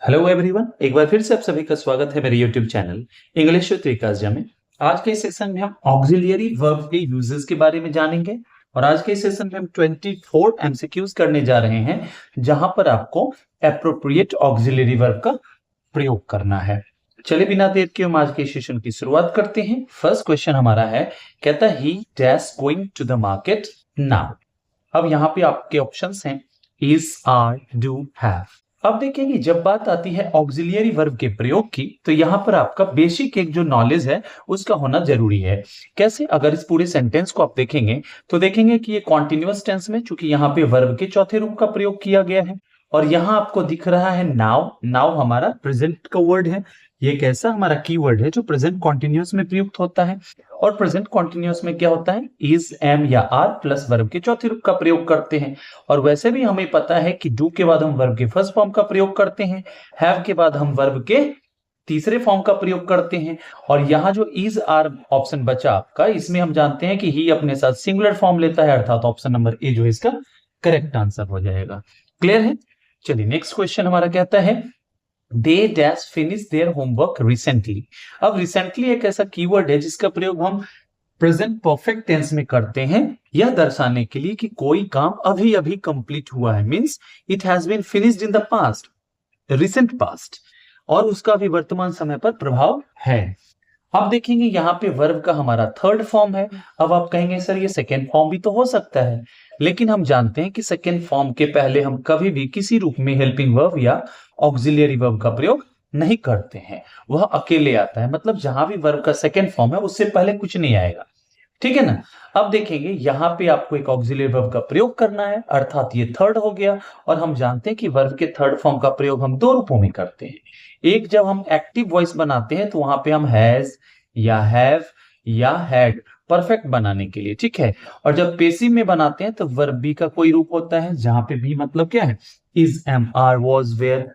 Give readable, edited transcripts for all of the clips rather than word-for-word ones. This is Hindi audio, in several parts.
हेलो एवरीवन, एक बार फिर से आप सभी का स्वागत है मेरे यूट्यूब चैनल इंग्लिश विद विकास में। आज के इस सेशन में हम ऑक्सिलियरी वर्ब के यूजेस के बारे में जानेंगे और आज के इस सेशन में हम 24 एमसीक्यूज करने जा रहे हैं जहां पर आपको एप्रोप्रिएट ऑक्सिलियरी वर्ब का प्रयोग करना है। चलिए बिना देर के हम आज के सेशन की शुरुआत करते हैं। फर्स्ट क्वेश्चन हमारा है, कहता he dash going to the market now. अब यहाँ पे आपके ऑप्शंस हैं इज, आर, डू, हैव। अब देखेंगे जब बात आती है ऑक्सिलियरी वर्ब के प्रयोग की तो यहाँ पर आपका बेसिक एक जो नॉलेज है उसका होना जरूरी है। कैसे? अगर इस पूरे सेंटेंस को आप देखेंगे तो देखेंगे कि ये कॉन्टिन्यूअस टेंस में, चूंकि यहाँ पे वर्ब के चौथे रूप का प्रयोग किया गया है और यहाँ आपको दिख रहा है नाउ। नाउ हमारा प्रेजेंट का वर्ड है। ये कैसा हमारा कीवर्ड है जो प्रेजेंट कॉन्टिन्यूअस में प्रयुक्त होता है। और प्रेजेंट कॉन्टिन्यूअस में क्या होता है? इज, एम या आर प्लस वर्ब के चौथे रूप का प्रयोग करते हैं। और वैसे भी हमें पता है कि डू के बाद हम वर्ब के फर्स्ट फॉर्म का प्रयोग करते हैं, हैव के बाद हम वर्ब के तीसरे फॉर्म का प्रयोग करते हैं। और यहाँ जो इज, आर ऑप्शन बचा आपका, इसमें हम जानते हैं कि ही अपने साथ सिंगुलर फॉर्म लेता है, अर्थात ऑप्शन नंबर ए जो है इसका करेक्ट आंसर हो जाएगा। क्लियर है? चलिए नेक्स्ट क्वेश्चन हमारा कहता है they dash finish their homework recently. अब रिसेंटली एक ऐसा कीवर्ड है जिसका प्रयोग हम प्रेजेंट परफेक्ट टेंस में करते हैं यह दर्शाने के लिए कि कोई काम अभी अभी कंप्लीट हुआ है, means it has been finished in the past, recent past, और उसका भी वर्तमान समय पर प्रभाव है। अब देखेंगे यहाँ पे वर्ब का हमारा थर्ड फॉर्म है। अब आप कहेंगे सर ये सेकेंड फॉर्म भी तो हो सकता है, लेकिन हम जानते हैं कि सेकेंड फॉर्म के पहले हम कभी भी किसी रूप में हेल्पिंग वर्ब या ऑक्सिलियरी वर्ब का प्रयोग नहीं करते हैं, वह अकेले आता है। मतलब जहां भी वर्ब का सेकेंड फॉर्म है उससे पहले कुछ नहीं आएगा, ठीक है ना। अब देखेंगे यहाँ पे आपको एक ऑक्सिलियरी वर्ब का प्रयोग करना है, अर्थात ये थर्ड हो गया। और हम जानते हैं कि वर्ब के थर्ड फॉर्म का प्रयोग हम दो रूपों में करते हैं। एक जब हम एक्टिव वॉइस बनाते हैं तो वहां पे हम हैज या हैव या हैड परफेक्ट बनाने के लिए, ठीक है। और जब पेसिव में बनाते हैं तो वर्ब बी का कोई रूप होता है जहां पे बी मतलब क्या है? Is, am, are, was, were,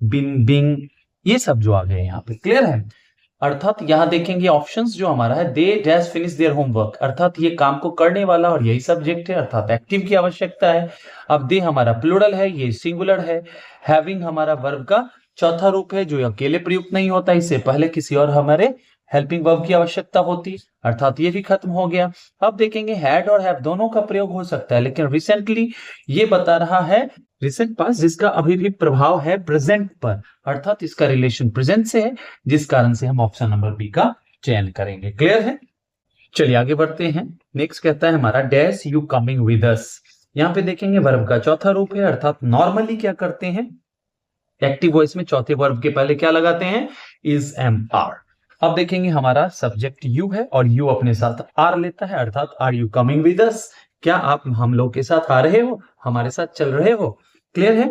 been, being, ये सब जो आ गए यहाँ पे। क्लियर है? अर्थात यहां देखेंगे ऑप्शंस जो हमारा है they dash finish their homework, अर्थात ये काम को करने वाला और यही सब्जेक्ट है, अर्थात एक्टिव की आवश्यकता है। अब दे हमारा प्लूरल है, ये सिंगुलर है। हैविंग हमारा वर्ब का चौथा रूप है जो अकेले प्रयुक्त नहीं होता, इससे पहले किसी और हमारे हेल्पिंग वर्ब की आवश्यकता होती, अर्थात ये भी खत्म हो गया। अब देखेंगे हैड और हैव दोनों का प्रयोग हो सकता है, लेकिन रिसेंटली ये बता रहा है रिसेंट पास्ट जिसका अभी भी प्रभाव है प्रेजेंट पर, अर्थात इसका रिलेशन प्रेजेंट से है, जिस कारण से हम ऑप्शन नंबर बी का चयन करेंगे। क्लियर है? चलिए आगे बढ़ते हैं। नेक्स्ट कहता है हमारा डैश यू कमिंग विद अस। यहाँ पे देखेंगे वर्ब का चौथा रूप है, अर्थात नॉर्मली क्या करते हैं एक्टिव वॉइस में चौथे वर्ब के पहले क्या लगाते हैं? Is, am, are. अब देखेंगे हमारा सब्जेक्ट यू है और यू अपने साथ आर लेता है, अर्थात are you coming with us, क्या आप हम लोग के साथ आ रहे हो, हमारे साथ चल रहे हो। क्लियर है?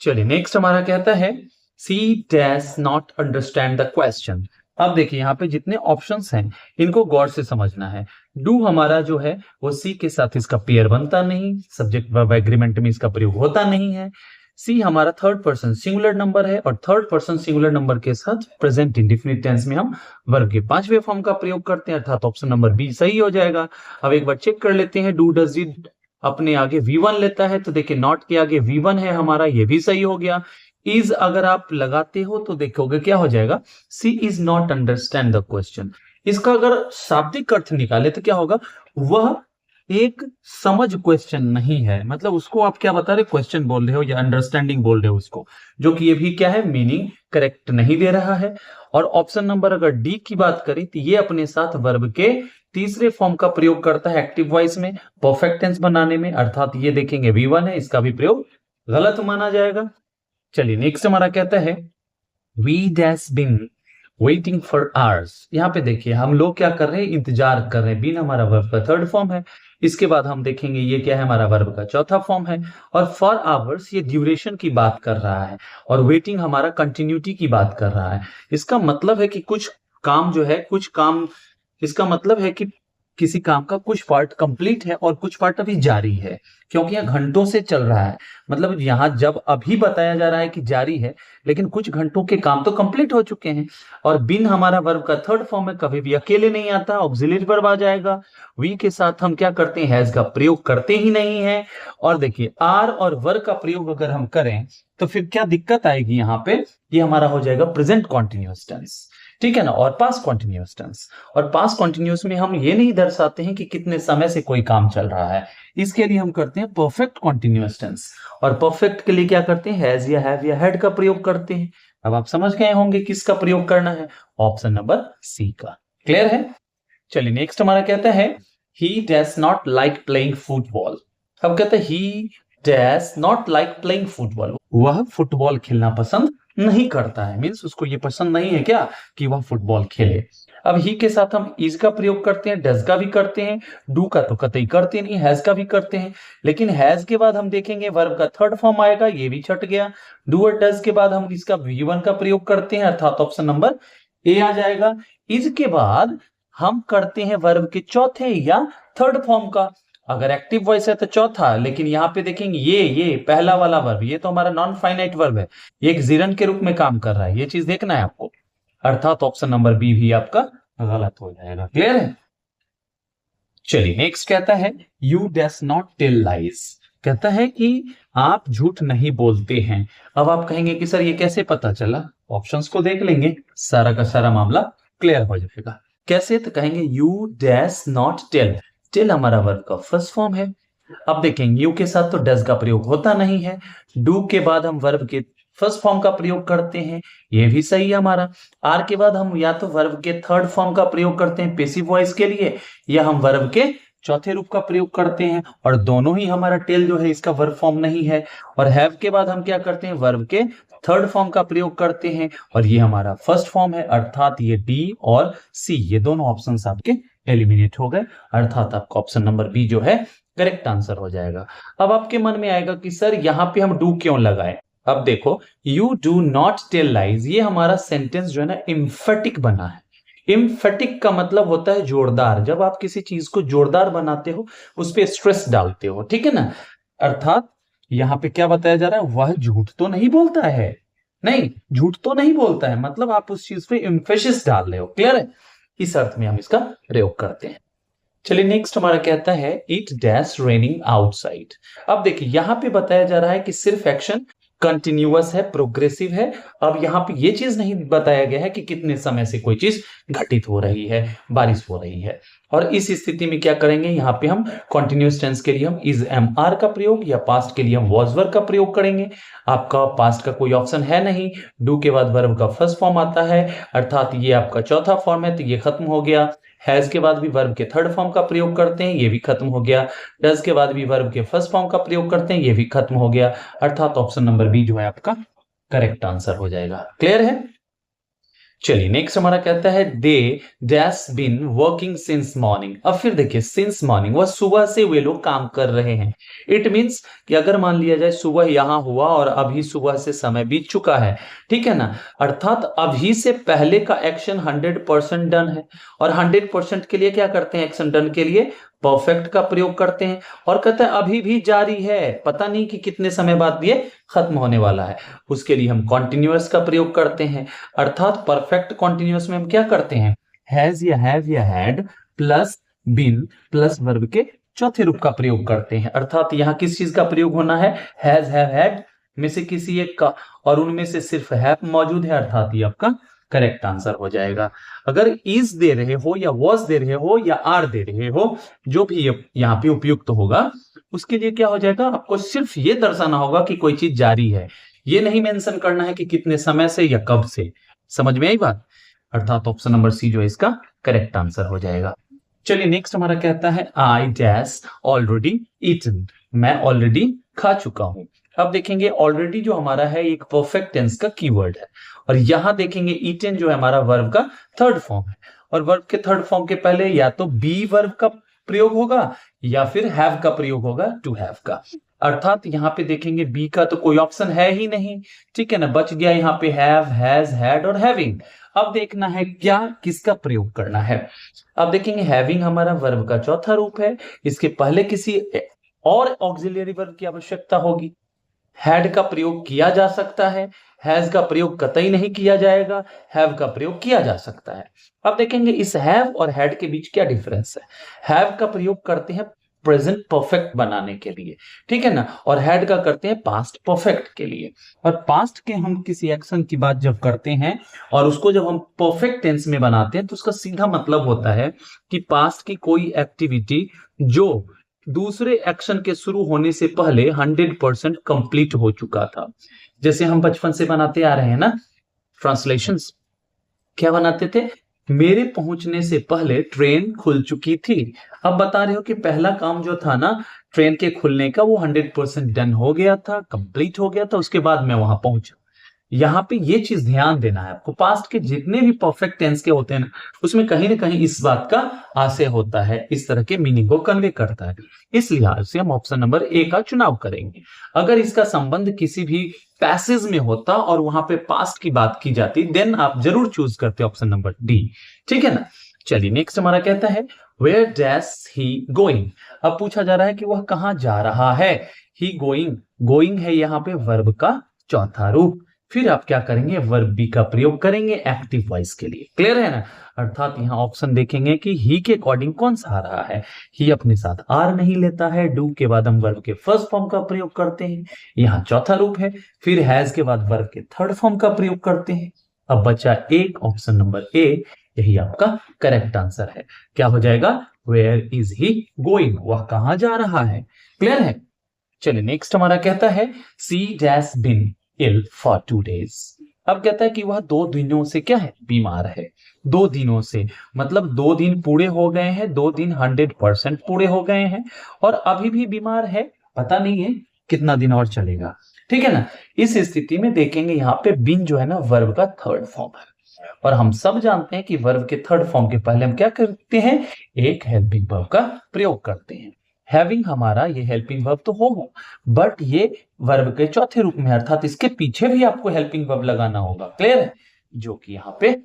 चलिए नेक्स्ट हमारा कहता है she dash not understand the question. अब देखिए यहाँ पे जितने ऑप्शंस हैं इनको गौर से समझना है। डू हमारा जो है वो सी के साथ इसका पेयर बनता नहीं, सब्जेक्ट वर्ब एग्रीमेंट में इसका प्रयोग होता नहीं है। सी हमारा थर्ड पर्सन सिंगुलर नंबर है और थर्ड पर्सन सिंगुलर नंबर के साथ प्रेजेंट इंडेफिनिट टेंस में हम वर्ब के पांचवें फॉर्म का प्रयोग करते हैं, अर्थात ऑप्शन नंबर बी सही हो जाएगा। अब एक बार चेक कर लेते हैं, डू डज इट अपने आगे V1 लेता है तो देखिए नॉट के आगे V1 है हमारा, ये भी सही हो गया। इज अगर आप लगाते हो तो देखोगे क्या हो जाएगा? She is not understand the question. इसका अगर शाब्दिक अर्थ निकाले तो क्या होगा? वह एक समझ क्वेश्चन नहीं है, मतलब उसको आप क्या बता रहे, क्वेश्चन बोल रहे हो या अंडरस्टैंडिंग बोल रहे हो उसको, जो कि ये भी क्या है, मीनिंग करेक्ट नहीं दे रहा है। और ऑप्शन नंबर अगर डी की बात करें तो ये अपने साथ वर्ब के तीसरे फॉर्म का प्रयोग करता है एक्टिव वॉइस में परफेक्ट टेंस बनाने में, अर्थात ये देखेंगे V1 है, इसका भी प्रयोग गलत माना जाएगा। चलिए नेक्स्ट हमारा कहता है we dash been waiting for hours. यहाँ पे देखिए हम लोग क्या कर रहे हैं, इंतजार कर रहे हैं। बिन हमारा वर्ब का थर्ड फॉर्म है, इसके बाद हम देखेंगे ये क्या है, हमारा वर्ब का चौथा फॉर्म है। और फॉर आवर्स ये ड्यूरेशन की बात कर रहा है और वेटिंग हमारा कंटिन्यूटी की बात कर रहा है। इसका मतलब है कि कुछ काम जो है, कुछ काम, इसका मतलब है कि किसी काम का कुछ पार्ट कंप्लीट है और कुछ पार्ट अभी जारी है, क्योंकि यह घंटों से चल रहा है। मतलब यहाँ जब अभी बताया जा रहा है कि जारी है, लेकिन कुछ घंटों के काम तो कंप्लीट हो चुके हैं। और बिन हमारा वर्ब का थर्ड फॉर्म है, कभी भी अकेले नहीं आता, ऑक्सिलरी वर्ब आ जाएगा। वी के साथ हम क्या करते हैं, हैज का प्रयोग करते ही नहीं है। और देखिए आर और वर का प्रयोग अगर हम करें तो फिर क्या दिक्कत आएगी यहाँ पे, ये हमारा हो जाएगा प्रेजेंट कॉन्टिन्यूअस टेंस, ठीक है ना, और पास्ट कॉन्टिन्यूअस टेंस। और पास्ट कॉन्टिन्यूअस में हम ये नहीं दर्शाते हैं कि कितने समय से कोई काम चल रहा है, इसके लिए हम करते हैं परफेक्ट कॉन्टिन्यूअस टेंस। और परफेक्ट के लिए क्या करते हैं, हैज या हैव या हैड का प्रयोग करते हैं। अब आप समझ गए होंगे किसका प्रयोग करना है, ऑप्शन नंबर सी का। क्लियर है? चलिए नेक्स्ट हमारा कहता है he does not like playing football। अब कहते हैं he does not like playing football, वह फुटबॉल खेलना पसंद नहीं करता है, मींस उसको ये पसंद नहीं है क्या कि वह फुटबॉल खेले। अब ही के साथ हम इज का प्रयोग करते हैं, डज का भी करते हैं, डू का तो कतई करते नहीं, हैज का भी करते हैं। लेकिन हैज के बाद हम देखेंगे वर्ब का थर्ड फॉर्म आएगा, ये भी छट गया। डू और डज के बाद हम इसका V1 का प्रयोग करते हैं, अर्थात ऑप्शन नंबर ए आ जाएगा। इज के बाद हम करते हैं वर्ब के चौथे या थर्ड फॉर्म का। अगर एक्टिव वॉइस है तो चौथा, लेकिन यहाँ पे देखेंगे ये पहला वाला वर्ब, ये तो हमारा नॉन फाइनाइट वर्ब है, ये एक जिरन के रूप में काम कर रहा है, ये चीज देखना है आपको, अर्थात ऑप्शन नंबर बी भी आपका गलत हो जाएगा। क्लियर है? चलिए नेक्स्ट कहता है you does not tell lies. कहता है कि आप झूठ नहीं बोलते हैं। अब आप कहेंगे कि सर ये कैसे पता चला, ऑप्शंस को देख लेंगे, सारा का सारा मामला क्लियर हो जाएगा। कैसे? तो कहेंगे you dash not tell, tell हमारा वर्ब का फर्स्ट फॉर्म है। अब देखेंगे यू के साथ तो डज का प्रयोग होता नहीं है, डू के बाद हम वर्ब के फर्स्ट फॉर्म का प्रयोग करते हैं, ये भी सही है हमारा। आर के बाद हम या तो वर्ब के थर्ड फॉर्म का प्रयोग करते हैं पैसिव वॉइस के लिए, या हम वर्ब के चौथे रूप का प्रयोग करते हैं, और दोनों ही हमारा टेल जो है इसका वर्ब फॉर्म नहीं है। और हैव के बाद हम क्या करते हैं, वर्ब के थर्ड फॉर्म का प्रयोग करते हैं, और ये हमारा फर्स्ट फॉर्म है, अर्थात ये डी और सी, ये दोनों ऑप्शंस आपके एलिमिनेट हो गए, अर्थात आपका ऑप्शन नंबर बी जो है करेक्ट आंसर हो जाएगा। अब आपके मन में आएगा कि सर यहाँ पे हम डू क्यों लगाए। अब देखो you do not tell lies, ये हमारा सेंटेंस जो है ना इम्फेटिक बना है। इम्फेटिक का मतलब होता है जोरदार, जब आप किसी चीज को जोरदार बनाते हो उस पर स्ट्रेस डालते हो, ठीक है ना। अर्थात यहाँ पे क्या बताया जा रहा है, वह झूठ तो नहीं बोलता है, नहीं झूठ तो नहीं बोलता है, मतलब आप उस चीज पे एम्फेसिस डाल रहे हो। क्लियर है? इस अर्थ में हम इसका प्रयोग करते हैं। चलिए नेक्स्ट हमारा कहता है इट डैश रेनिंग आउटसाइड। अब देखिए यहाँ पे बताया जा रहा है कि सिर्फ एक्शन कंटिन्यूअस है, प्रोग्रेसिव है। अब यहाँ पे ये चीज नहीं बताया गया है कि कितने समय से कोई चीज घटित हो रही है, बारिश हो रही है। और इस स्थिति में क्या करेंगे, यहाँ पे हम कॉन्टिन्यूअस टेंस के लिए हम इज एम आर का प्रयोग, या पास्ट के लिए हम वॉज वर्ब का प्रयोग करेंगे। आपका पास्ट का कोई ऑप्शन है नहीं, डू के बाद वर्ब का फर्स्ट फॉर्म आता है, अर्थात ये आपका चौथा फॉर्म है, तो ये खत्म हो गया। हैज के बाद भी वर्ब के थर्ड फॉर्म का प्रयोग करते हैं, ये भी खत्म हो गया। डज के बाद भी वर्ब के फर्स्ट फॉर्म का प्रयोग करते हैं, ये भी खत्म हो गया, अर्थात ऑप्शन नंबर बी जो है आपका करेक्ट आंसर हो जाएगा। क्लियर है? चलिए नेक्स्ट हमारा कहता है they dash been working since morning. अब फिर देखिए सिंस मॉर्निंग, वह सुबह से वे लोग काम कर रहे हैं। इट मीन्स कि अगर मान लिया जाए सुबह यहां हुआ और अभी सुबह से समय बीत चुका है, ठीक है ना, अर्थात अभी से पहले का एक्शन 100% डन है। और 100% के लिए क्या करते हैं, एक्शन डन के लिए परफेक्ट का प्रयोग करते हैं। और कहते हैं अभी भी जारी है, पता नहीं कि कितने समय बाद ये खत्म होने वाला है, उसके लिए हम कॉन्टिन्यूअस का प्रयोग करते हैं। अर्थात परफेक्ट कॉन्टिन्यूअस में हम क्या करते हैं, हैज या हैव या had plus been plus verb के चौथे रूप का प्रयोग करते हैं। अर्थात यहाँ किस चीज का प्रयोग होना है, हैज हैव हैड में से किसी एक का, और उनमें से सिर्फ हैव मौजूद है, अर्थात ये आपका करेक्ट आंसर हो जाएगा। अगर इज दे रहे हो या वॉज दे रहे हो या आर दे रहे हो, जो भी यहाँ पे उपयुक्त होगा, उसके लिए क्या हो जाएगा, आपको सिर्फ ये दर्शाना होगा कि कोई चीज जारी है, ये नहीं मेंशन करना है कि कितने समय से या कब से। समझ में आई बात? अर्थात ऑप्शन नंबर सी जो है इसका करेक्ट आंसर हो जाएगा। चलिए नेक्स्ट हमारा कहता है आई डैश ऑलरेडी ईटन, मैं ऑलरेडी खा चुका हूं। अब देखेंगे ऑलरेडी जो हमारा है एक परफेक्ट टेंस का कीवर्ड है, और यहां देखेंगे ईटन जो है हमारा वर्ब का थर्ड फॉर्म है, और वर्ब के थर्ड फॉर्म के पहले या तो बी वर्ब का प्रयोग होगा या फिर हैव का प्रयोग होगा, टू हैव का। अर्थात यहाँ पे देखेंगे बी का तो कोई ऑप्शन है ही नहीं, ठीक है ना, बच गया यहाँ पे हैव, हैज, हैड और हैविंग। अब देखना है क्या किसका प्रयोग करना है। अब देखेंगे हैविंग हमारा वर्ब का चौथा रूप है, इसके पहले किसी और ऑक्सिलियरी वर्ब की आवश्यकता होगी। हैड का प्रयोग किया जा सकता है, हैज का प्रयोग कतई नहीं किया जाएगा, हैव का प्रयोग किया जा सकता है। अब देखेंगे इस हैव और हैड के बीच क्या डिफरेंस है। हैव का प्रयोग करते हैं प्रेजेंट परफेक्ट बनाने के लिए, ठीक है ना, और हैड का करते हैं पास्ट परफेक्ट के लिए। और पास्ट के हम किसी एक्शन की बात जब करते हैं और उसको जब हम परफेक्ट टेंस में बनाते हैं तो उसका सीधा मतलब होता है कि पास्ट की कोई एक्टिविटी जो दूसरे एक्शन के शुरू होने से पहले 100% कंप्लीट हो चुका था। जैसे हम बचपन से बनाते आ रहे हैं ना ट्रांसलेशंस, क्या बनाते थे, मेरे पहुंचने से पहले ट्रेन खुल चुकी थी। अब बता रहे हो कि पहला काम जो था ना ट्रेन के खुलने का वो 100% डन हो गया था, कंप्लीट हो गया था, उसके बाद मैं वहां पहुंचा। यहाँ पे ये चीज ध्यान देना है आपको, पास्ट के जितने भी परफेक्ट टेंस के होते हैं ना उसमें कहीं ना कहीं इस बात का आशय होता है, इस तरह के मीनिंग को कन्वे करता है। इस लिहाज से हम ऑप्शन नंबर ए का चुनाव करेंगे। अगर इसका संबंध किसी भी पैसेज में होता और वहां पे पास्ट की बात की जाती देन आप जरूर चूज करते ऑप्शन नंबर डी, ठीक है ना। चलिए नेक्स्ट हमारा कहता है वेयर डैश ही गोइंग। अब पूछा जा रहा है कि वह कहां जा रहा है। ही गोइंग, गोइंग है यहाँ पे वर्ब का चौथा रूप। फिर आप क्या करेंगे, वर्ब बी का प्रयोग करेंगे एक्टिव वॉइस के लिए। क्लियर है ना, अर्थात यहाँ ऑप्शन देखेंगे कि ही के अकॉर्डिंग कौन सा आ रहा है। ही अपने साथ आर नहीं लेता है, डू के बाद हम वर्ब के फर्स्ट फॉर्म का प्रयोग करते हैं, यहाँ चौथा रूप है। फिर हैज के बाद वर्ब के थर्ड फॉर्म का प्रयोग करते हैं। अब बचा एक ऑप्शन नंबर ए, यही आपका करेक्ट आंसर है। क्या हो जाएगा, वेयर इज ही गोइंग, वह कहां जा रहा है। क्लियर है। चलिए नेक्स्ट हमारा कहता है she dash been ill for 2 days। अब कहता है कि वह 2 दिनों से क्या है, बीमार है। 2 दिनों से मतलब 2 दिन पूरे हो गए हैं, 2 दिन 100% पूरे हो गए हैं और अभी भी बीमार है, पता नहीं है कितना दिन और चलेगा, ठीक है ना। इस स्थिति में देखेंगे यहाँ पे बिन जो है ना वर्ब का थर्ड फॉर्म है और हम सब जानते हैं कि वर्ब के थर्ड फॉर्म के पहले हम क्या करते हैं, एक हेल्पिंग वर्ब का प्रयोग करते हैं। हैविंग हमारा ये हेल्पिंग वर्ब तो होगा बट ये वर्ब के चौथे रूप में, अर्थात इसके पीछे भी आपको हेल्पिंग वर्ब लगाना होगा। क्लियर है, जो कि यहाँ पे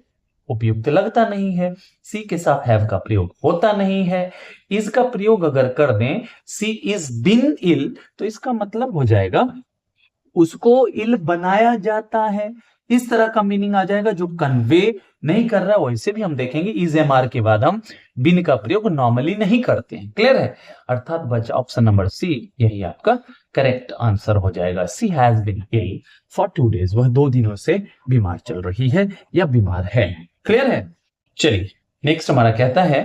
उपयुक्त लगता नहीं है। सी के साथ हैव का प्रयोग होता नहीं है। इज का प्रयोग अगर कर दें, सी इज बिन इल, तो इसका मतलब हो जाएगा उसको इल बनाया जाता है, इस तरह का मीनिंग आ जाएगा जो कन्वे नहीं कर रहा। वैसे भी हम देखेंगे इज एम आर के बाद हम बिन का प्रयोग नॉर्मली नहीं करते हैं। क्लियर है, अर्थात बचा ऑप्शन नंबर सी, यही आपका करेक्ट आंसर हो जाएगा। She has been ill for 2 days, वह 2 दिनों से बीमार चल रही है या बीमार है। क्लियर है। चलिए नेक्स्ट हमारा कहता है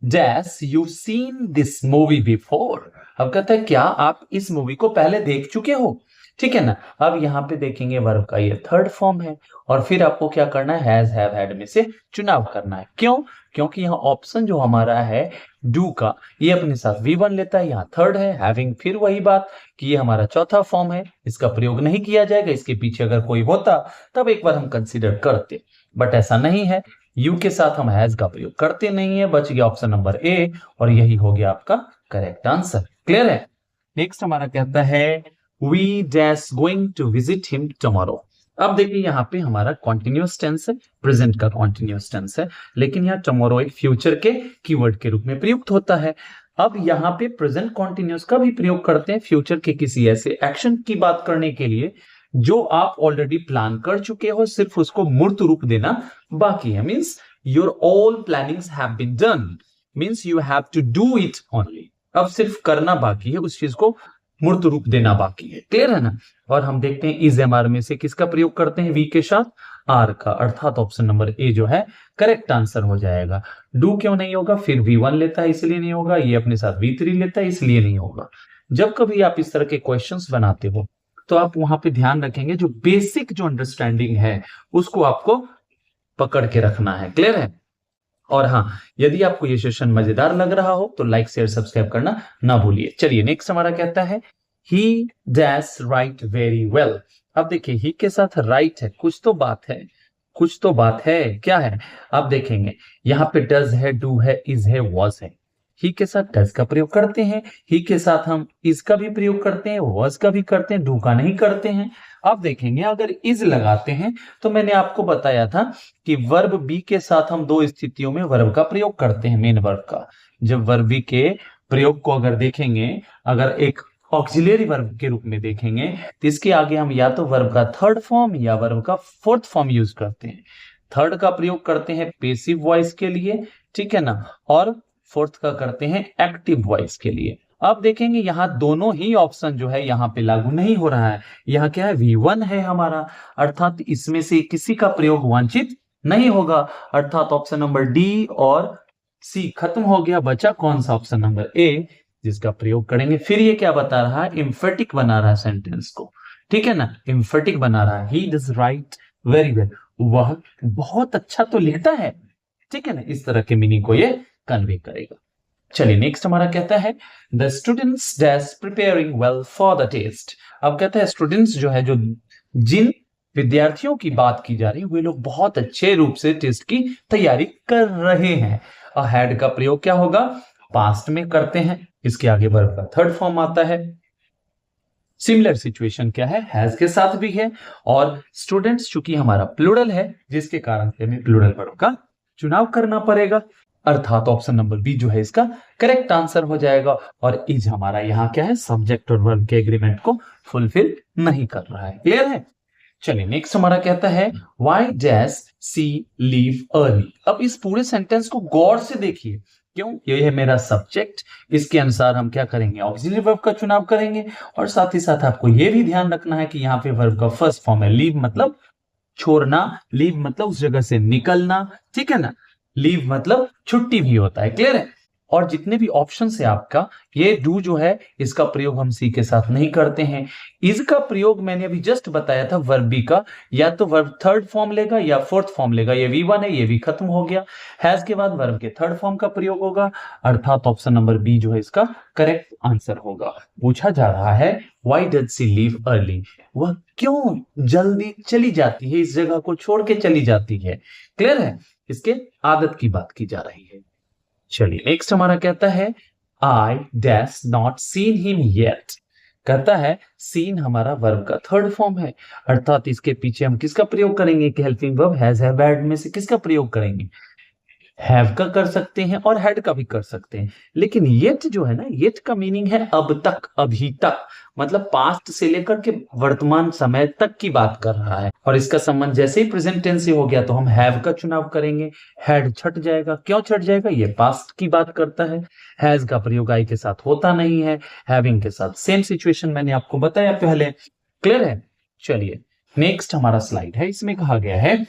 dash you seen this movie before. अब कहता है क्या आप इस मूवी को पहले देख चुके हो, ठीक है ना। अब यहाँ पे देखेंगे वर्ब का ये थर्ड फॉर्म है और फिर आपको क्या करना है, हैज हैव हैड में से चुनाव करना है। क्यों, क्योंकि यहाँ ऑप्शन जो हमारा है डू का ये अपने साथ V1 लेता है, यहाँ थर्ड है। हैविंग फिर वही बात कि ये हमारा चौथा फॉर्म है, इसका प्रयोग नहीं किया जाएगा। इसके पीछे अगर कोई होता तब एक बार हम कंसिडर करते, बट ऐसा नहीं है। यू के साथ हम हैज का प्रयोग करते नहीं है। बच गया ऑप्शन नंबर ए और यही हो गया आपका करेक्ट आंसर। क्लियर है। नेक्स्ट हमारा कहता है We dash going to visit him tomorrow। अब देखिए यहाँ पे हमारा कॉन्टिन्यूअस टेंस है, प्रेजेंट का कॉन्टिन्यूअस टेंस है, लेकिन यहाँ टुमारो एक फ्यूचर के कीवर्ड के रूप में प्रयुक्त होता है। अब यहाँ पे प्रेजेंट कॉन्टिन्यूअस का भी प्रयोग करते हैं फ्यूचर के किसी ऐसे एक्शन की बात करने के लिए जो आप ऑलरेडी प्लान कर चुके हो, सिर्फ उसको मूर्त रूप देना बाकी है। Means your all plannings have been done, means you have to do it only. अब सिर्फ करना बाकी है, उस चीज को मूर्त रूप देना बाकी है। क्लियर है ना। और हम देखते हैं इज एम आर में से किसका प्रयोग करते हैं, वी के साथ आर का, अर्थात ऑप्शन नंबर ए जो है करेक्ट आंसर हो जाएगा। डू क्यों नहीं होगा, फिर V1 लेता है इसलिए नहीं होगा, ये अपने साथ V3 लेता है इसलिए नहीं होगा। जब कभी आप इस तरह के क्वेश्चंस बनाते हो तो आप वहां पे ध्यान रखेंगे जो बेसिक जो अंडरस्टैंडिंग है उसको आपको पकड़ के रखना है। क्लियर है। और हाँ, यदि आपको ये सेशन मजेदार लग रहा हो तो लाइक शेयर सब्सक्राइब करना ना भूलिए। चलिए नेक्स्ट हमारा कहता है he dash right very well. अब देखिए ही के साथ राइट है, कुछ तो बात है, कुछ तो बात है, क्या है। अब देखेंगे यहाँ पे डज है, डू है, इज है, वॉज है। ही के साथ डज का प्रयोग करते हैं, ही के साथ हम इज का भी प्रयोग करते हैं, वॉज का भी करते हैं, डू का नहीं करते हैं। अब देखेंगे अगर इज लगाते हैं तो मैंने आपको बताया था कि वर्ब बी के साथ हम दो स्थितियों में वर्ब का प्रयोग करते हैं, मेन वर्ब का। जब वर्ब बी के प्रयोग को अगर देखेंगे, अगर एक ऑक्सिलियरी वर्ब के रूप में देखेंगे तो इसके आगे हम या तो वर्ब का थर्ड फॉर्म या वर्ब का फोर्थ फॉर्म यूज करते हैं। थर्ड का प्रयोग करते हैं पेसिव वॉइस के लिए, ठीक है ना, और फोर्थ का करते हैं एक्टिव वॉइस के लिए। अब देखेंगे यहाँ दोनों ही ऑप्शन जो है यहाँ पे लागू नहीं हो रहा है। यहाँ क्या है, V1 है हमारा, अर्थात इसमें से किसी का प्रयोग वांछित नहीं होगा, अर्थात ऑप्शन नंबर डी और सी खत्म हो गया। बचा कौन सा, ऑप्शन नंबर ए, जिसका प्रयोग करेंगे। फिर ये क्या बता रहा है, इम्फेटिक बना रहा है सेंटेंस को, ठीक है ना, इम्फेटिक बना रहा है। He does right very well, वह बहुत अच्छा तो लिखता है, ठीक है ना, इस तरह के मीनिंग को ये कन्वे करेगा। चलिए नेक्स्ट हमारा कहता है the students dash preparing well for the test. अब कहता है स्टूडेंट्स जो है, जो जिन विद्यार्थियों की बात की जा रही है वे लोग बहुत अच्छे रूप से टेस्ट की तैयारी कर रहे हैं। हैड का प्रयोग क्या होगा, पास्ट में करते हैं, इसके आगे वर्ब का थर्ड फॉर्म आता है। सिमिलर सिचुएशन क्या है, हैज के साथ भी है, और स्टूडेंट्स चूंकि हमारा प्लूरल है जिसके कारण से हमें प्लूरल वर्ब का चुनाव करना पड़ेगा, अर्थात ऑप्शन नंबर बी जो है इसका करेक्ट आंसर हो जाएगा। और इज हमारा यहाँ क्या है, सब्जेक्ट और वर्ब के एग्रीमेंट को फुलफिल नहीं कर रहा है। क्लियर है। चलिए नेक्स्ट हमारा कहता है why dash she leave early. अब इस पूरे सेंटेंस को गौर से देखिए, क्यों, ये है मेरा सब्जेक्ट, इसके अनुसार हम क्या करेंगे, ऑक्सिलरी वर्ब का चुनाव करेंगे। और साथ ही साथ आपको यह भी ध्यान रखना है कि यहाँ पे वर्ब का फर्स्ट फॉर्म है, लीव मतलब छोड़ना, लीव मतलब उस जगह से निकलना, ठीक है ना, लीव मतलब छुट्टी भी होता है। क्लियर है। और जितने भी ऑप्शन है आपका, ये डू जो है इसका प्रयोग हम सी के साथ नहीं करते हैं। इज का प्रयोग मैंने अभी जस्ट बताया था, वर्ब बी का या तो वर्ब थर्ड फॉर्म लेगा या फोर्थ फॉर्म लेगा, ये V1 है, ये भी खत्म हो गया। हैज के बाद वर्ब के थर्ड फॉर्म का प्रयोग होगा, अर्थात ऑप्शन नंबर बी जो है इसका करेक्ट आंसर होगा। पूछा जा रहा है why does she leave early, वह क्यों जल्दी चली जाती है, इस जगह को छोड़ के चली जाती है। क्लियर है, इसके आदत की बात की जा रही है। चलिए नेक्स्ट हमारा कहता है I dash not seen him yet. कहता है सीन हमारा वर्ब का थर्ड फॉर्म है, अर्थात इसके पीछे हम किसका प्रयोग करेंगे कि helping verb has have had में से किसका प्रयोग करेंगे, हैव का कर सकते हैं और हैड का भी कर सकते हैं। लेकिन येट जो है ना, येट का मीनिंग है अब तक, अभी तक, मतलब पास्ट से लेकर के वर्तमान समय तक की बात कर रहा है। और इसका संबंध जैसे ही प्रेजेंट टेंस से हो गया तो हम हैव का चुनाव करेंगे, हैड छट जाएगा। क्यों छट जाएगा, ये पास्ट की बात करता है। हैज का प्रयोग आई के साथ होता नहीं है, हैविंग के साथ सेम सिचुएशन मैंने आपको बताया पहले। क्लियर है। चलिए नेक्स्ट हमारा स्लाइड है, इसमें कहा गया है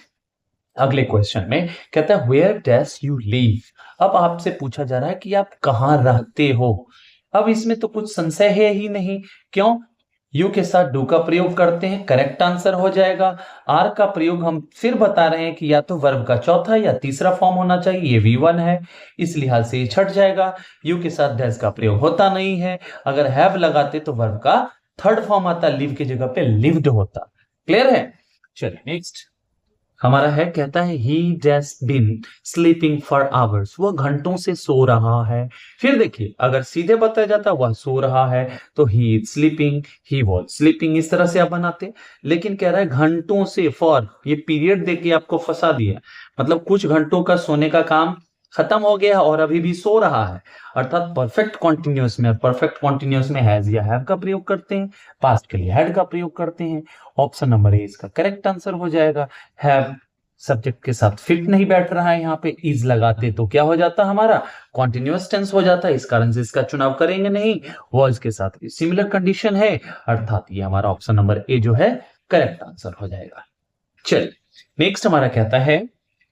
अगले क्वेश्चन में, कहता है वेयर डैश यू लिव। अब आपसे पूछा जा रहा है कि आप कहां रहते हो। अब इसमें तो कुछ संशय है ही नहीं, क्यों, यू के साथ डू का प्रयोग करते हैं, करेक्ट आंसर हो जाएगा। आर का प्रयोग हम फिर बता रहे हैं कि या तो वर्ब का चौथा या तीसरा फॉर्म होना चाहिए, ये V1 है, इस लिहाज से ये छट जाएगा। यू के साथ डैश का प्रयोग होता नहीं है, अगर हैव लगाते तो वर्ब का थर्ड फॉर्म आता, लिव की जगह पे लिव्ड होता। क्लियर है। चलिए नेक्स्ट हमारा है, कहता है he dash been sleeping for hours, वह घंटों से सो रहा है। फिर देखिए अगर सीधे बताया जाता वह सो रहा है तो he is sleeping, he was sleeping, इस तरह से आप बनाते। लेकिन कह रहा है घंटों से, फॉर ये पीरियड देके आपको फंसा दिया, मतलब कुछ घंटों का सोने का काम खत्म हो गया और अभी भी सो रहा है, अर्थात परफेक्ट कॉन्टिन्यूअस में, परफेक्ट कॉन्टिन्यूअस में हैज या हैव का प्रयोग करते हैं, पास्ट के लिए हैड का प्रयोग करते हैं। ऑप्शन नंबर ए इसका करेक्ट आंसर हो जाएगा। हैव सब्जेक्ट के साथ फिट नहीं बैठ रहा है, यहाँ पे इज लगाते तो क्या हो जाता हमारा, कॉन्टिन्यूअस टेंस हो जाता है, इस कारण से इसका चुनाव करेंगे नहीं। वॉज के साथ सिमिलर कंडीशन है, अर्थात ये हमारा ऑप्शन नंबर ए जो है करेक्ट आंसर हो जाएगा। चलिए नेक्स्ट हमारा कहता है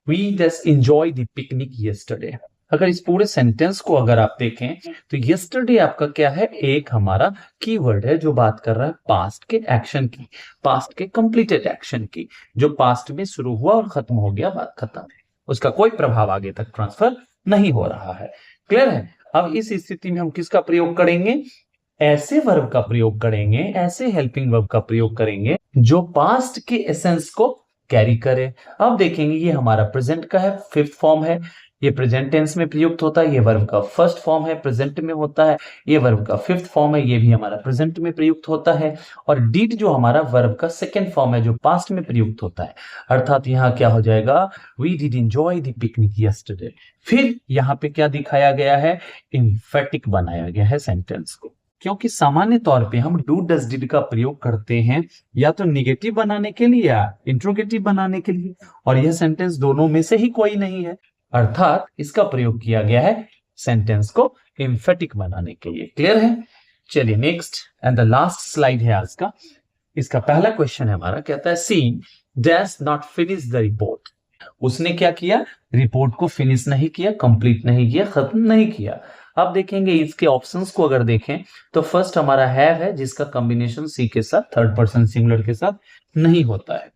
We just enjoy the picnic yesterday। अगर इस पूरे सेंटेंस को अगर आप देखें तो yesterday आपका क्या है, एक हमारा कीवर्ड है जो बात कर रहा है पास्ट के एक्शन की, पास्ट के कंप्लीटेड एक्शन की, जो पास्ट में शुरू हुआ और खत्म हो गया, बात खत्म है, उसका कोई प्रभाव आगे तक ट्रांसफर नहीं हो रहा है। क्लियर है। अब इस स्थिति में हम किसका प्रयोग करेंगे, ऐसे वर्ब का प्रयोग करेंगे, ऐसे हेल्पिंग वर्ब का प्रयोग करेंगे जो पास्ट के एसेंस को कैरी करे। अब देखेंगे ये हमारा प्रेजेंट का है, फिफ्थ फॉर्म है, ये प्रेजेंट टेंस में प्रयुक्त होता है, ये वर्ब का फर्स्ट फॉर्म है, प्रेजेंट में होता है, ये वर्ब का फिफ्थ फॉर्म है, ये भी हमारा प्रेजेंट में प्रयुक्त होता है, और डिड जो हमारा वर्ब का सेकेंड फॉर्म है जो पास्ट में प्रयुक्त होता है। अर्थात यहाँ क्या हो जाएगा, we did enjoy the picnic yesterday. फिर यहाँ पे क्या दिखाया गया है, एम्फेटिक बनाया गया है सेंटेंस को, क्योंकि सामान्य तौर पे हम डू डज डिड का प्रयोग करते हैं या तो निगेटिव बनाने के लिए या इंट्रोगेटिव बनाने के लिए, और यह सेंटेंस दोनों में से ही कोई नहीं है। अर्थात इसका प्रयोग किया गया है सेंटेंस को एम्फेटिक बनाने के लिए। क्लियर है? चलिए next and the last slide है आज का। इसका पहला क्वेश्चन है हमारा, कहता है she dash not finish the report. उसने क्या किया, रिपोर्ट को फिनिश नहीं किया, कंप्लीट नहीं किया, खत्म नहीं किया। अब देखेंगे इसके ऑप्शंस को, अगर देखें तो फर्स्ट हमारा है जिसका कॉम्बिनेशन सी के साथ थर्ड पर्सन सिंगुलर के साथ नहीं होता है।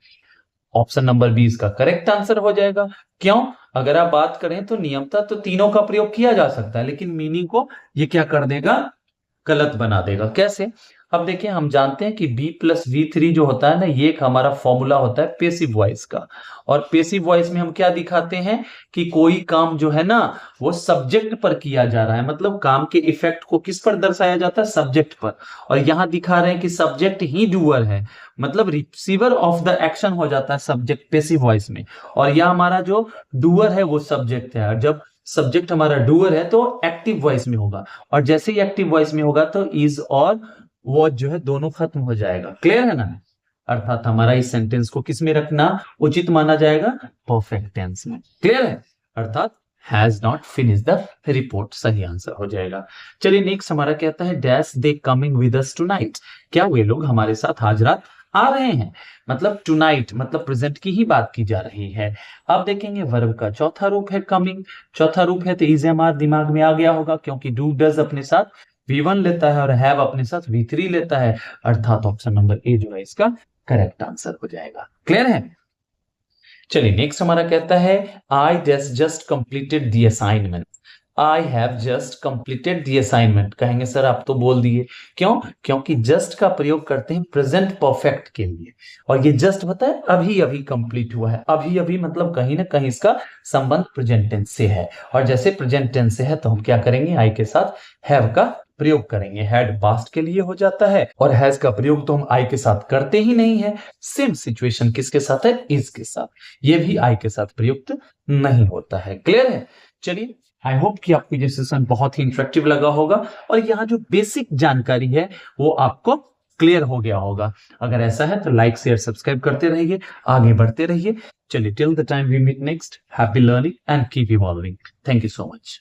ऑप्शन नंबर बी इसका करेक्ट आंसर हो जाएगा। क्यों? अगर आप बात करें तो नियमतः तो तीनों का प्रयोग किया जा सकता है, लेकिन मीनिंग को ये क्या कर देगा, गलत बना देगा। कैसे? अब देखिए, हम जानते हैं कि B+V3 जो होता है ना, ये एक हमारा फॉर्मूला होता है पेसिव वॉइस का, और पेसिव वॉइस में हम क्या दिखाते हैं कि कोई काम जो है ना वो सब्जेक्ट पर किया जा रहा है, मतलब काम के इफेक्ट को किस पर दर्शाया जाता है, सब्जेक्ट पर। और यहां दिखा रहे हैं कि सब्जेक्ट ही डूअर है, मतलब रिसीवर ऑफ द एक्शन हो जाता है सब्जेक्ट पेसिव वॉइस में, और यह हमारा जो डूअर है वो सब्जेक्ट है। और जब सब्जेक्ट हमारा डूअर है तो एक्टिव वॉइस में होगा, और जैसे ही एक्टिव वॉइस में होगा तो इज और वॉच जो है दोनों खत्म हो जाएगा। क्लियर है ना? अर्थात हमारा इस सेंटेंस को किस में रखना उचित माना जाएगा, परफेक्ट टेंस में। क्लियर है? अर्थात has not finish the report सही आंसर हो जाएगा। चलिए नेक्स्ट हमारा कहता है dash they coming with us tonight. क्या वे लोग हमारे साथ आज रात आ रहे हैं, मतलब टुनाइट मतलब प्रेजेंट की ही बात की जा रही है। अब देखेंगे वर्ब का चौथा रूप है कमिंग, चौथा रूप है तो इज हमारे दिमाग में आ गया होगा, क्योंकि डू डज अपने साथ V1 लेता है और हैव अपने साथ V3 लेता है। अर्थात ऑप्शन नंबर ए जो है इसका करेक्ट आंसर हो जाएगा। क्लियर है? चलिए नेक्स्ट हमारा कहता है I just completed the assignment. I have just completed the assignment. कहेंगे सर आप तो बोल दिए, क्यों? क्योंकि जस्ट का प्रयोग करते हैं प्रेजेंट परफेक्ट के लिए, और ये जस्ट होता है अभी अभी कंप्लीट हुआ है। अभी अभी मतलब कहीं ना कहीं इसका संबंध प्रेजेंट टेंस से है, और जैसे प्रेजेंट टेंस से है तो हम क्या करेंगे, आई के साथ हैव का प्रयोग करेंगे। हैड पास्ट के लिए हो जाता है, और हैज का प्रयोग तो हम आई के साथ करते ही नहीं है। सेम सिचुएशन किसके साथ है, इज के साथ, ये भी आई के साथ प्रयुक्त नहीं होता है। क्लियर है? चलिए आई होप कि आपको ये सेशन बहुत ही इंटरेक्टिव लगा होगा, और यहाँ जो बेसिक जानकारी है वो आपको क्लियर हो गया होगा। अगर ऐसा है तो लाइक शेयर सब्सक्राइब करते रहिए, आगे बढ़ते रहिए। चलिए till the time we meet next, happy learning and keep evolving. Thank you so much.